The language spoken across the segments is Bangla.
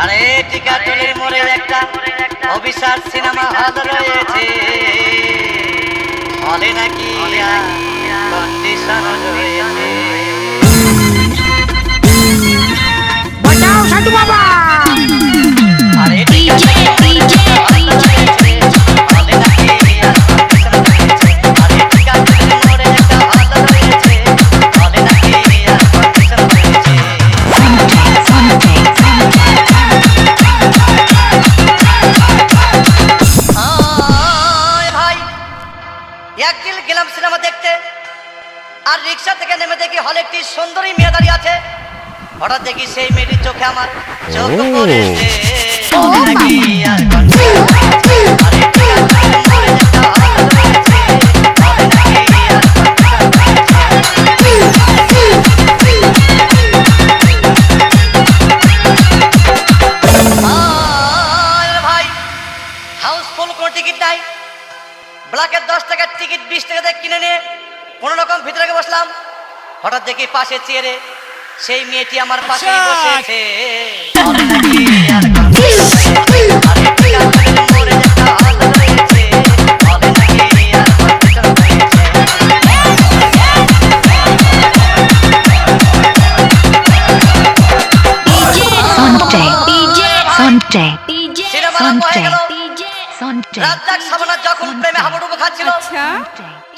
আরে টিকাটুলির মোড়ে একটা অভিশাপ সিনেমা হল রয়েছে, হলে নাকি কন্ডিশন রয়েছে। বাঁচাও সাধু বাবা। আরে টিকাটুলির হলে নাকি কন্ডিশন রয়েছে। আরে টিকাটুলির মোড়ে একটা হল রয়েছে, হলে নাকি কন্ডিশন রয়েছে। একদিন গেলাম সিনেমা দেখতে, আর রিক্সা থেকে নেমে দেখি হলে একটি সুন্দরী মেয়ে দাঁড়িয়ে আছে। হঠাৎ দেখি সেই মেয়েটির চোখে আমার চোখ পড়েছে। ভাই হাউসফুল কোনো টিকিট নাই, ব্ল্যাকের 10 টাকার টিকিট 20 টাকা দিয়ে কিনে নিয়ে কোনো রকম ভিতরে বসলাম। হঠাৎ দেখি পাশে চেয়ারে সেই মেয়েটি আমার পাশে বসেছে। রাজ্জাক সাবানা যখন প্রেমে হাবুডুবু খাচ্ছিল,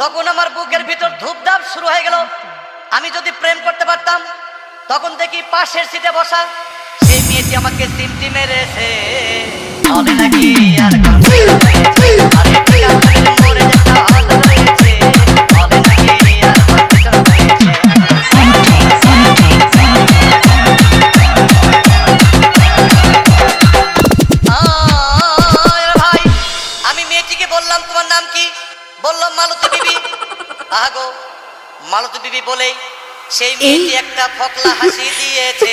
তখন আমার বুকের ভিতর ধূপধাপ শুরু হয়ে গেল। আমি যদি প্রেম করতে পারতাম, তখন দেখি পাশের সিটে বসা সেই মেয়েটি আমাকে সিমটি মেরেছে। বললাম তোমার নাম কি? বললাম মালতী বিবি। আগো মালতী বিবি বলেই সেই মেয়েটি একটা ফকলা হাসি দিয়েছে।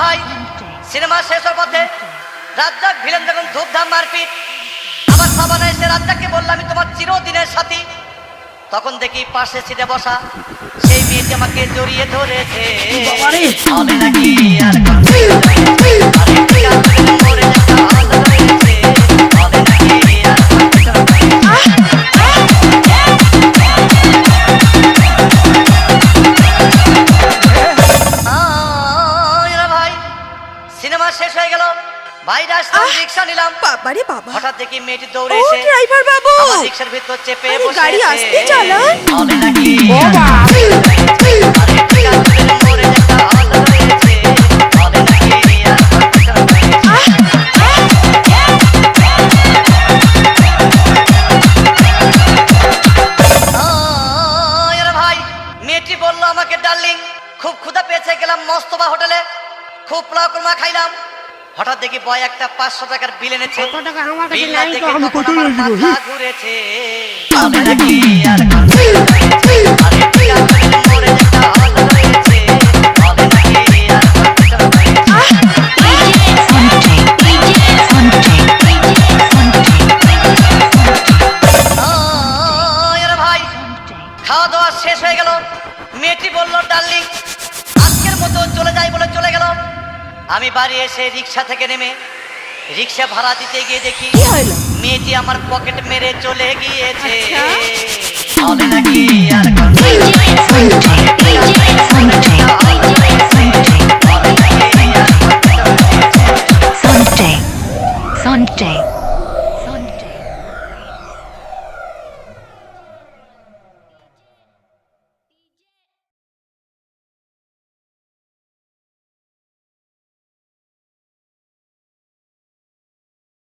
ভাই সিনেমা শেষ হওয়ার পথে রাজ্জাক ভিলেন যখন ধূপধাম মারপিট, আমার সাবানা এসে রাজ্জাককে বলল আমি তোমার চিরদিনের সাথী। তখন দেখি পাশে সিটে বসা সেই মেয়েটি আমাকে জড়িয়ে ধরেছে। ভাই সিনেমা শেষ হয়ে গেল, ভাই রাস্তায় রিকশা নিলাম। বাবারে বাবা, হঠাৎ দেখি মেয়েটি দৌড়ে এসে ড্রাইভার বাবু আমার রিকশার ভিতর চেপে বসেছে। গাড়ি আস্তে চালান। ভাই মেয়েটি বললো আমাকে ডার্লিং, খুব ক্ষুধা পেয়েছে, গেলাম মস্তবা হোটেলে, খুব পোলাও কুরমা খাইলাম। হঠাৎ দেখি বয় একটা 500 টাকার বিল এনেছে। ঘুরেছে ভাই। খাওয়া দাওয়া শেষ হয়ে গেল, মেয়েটি বললো ডার্লিং আজকের মতো চলে যাই বলে চলে গেল। আমি বাড়ি এসে রিক্সা থেকে নেমে রিক্সা ভাড়া দিতে গিয়ে দেখি মেয়েটি আমার পকেট মেরে চলে গিয়েছে। Sunday.